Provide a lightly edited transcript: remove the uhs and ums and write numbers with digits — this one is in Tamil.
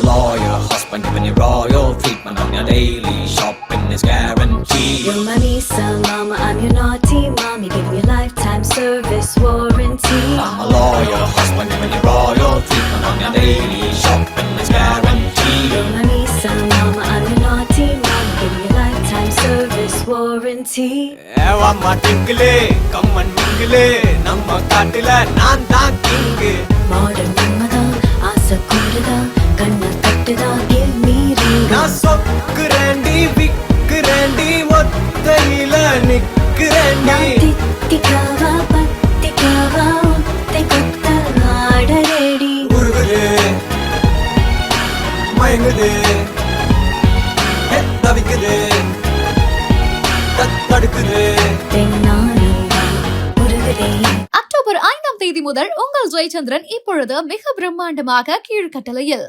loyal husband giving you royal treatment on your daily shopping is guaranteed. You're my Misa, mama, I'm your naughty mommy. Give me lifetime service warranty. I'm a loyal husband giving you royal treatment on your daily shopping is guaranteed. You're my Misa, mama, I'm your naughty mommy. Give me lifetime service warranty. ஏவாம்மா டிங்கிளே கம்மன் மிங்கிளே நம்ம காட்டுல நான் தான் கிங்கு. மாடர்ன் நம்மதான் ஆசை கூடுதா கண்ண கட்டுதா give me ring. நான் சொக்குறேண்டி விக்குறேண்டி ஒத்தையில நிக்குறேண்டி. தித்திக்காவா பத்திக்காவா ஒத்தை கொத்த ஆட ரெடி. உருகுது மயங்குது தவிக்குது தடுக்குது. அக்டோபர் 5ஆம் தேதி முதல் உங்கள் ஜெயச்சந்திரன் இப்பொழுது மிக பிரம்மாண்டமாக கீழ்கட்டளையில்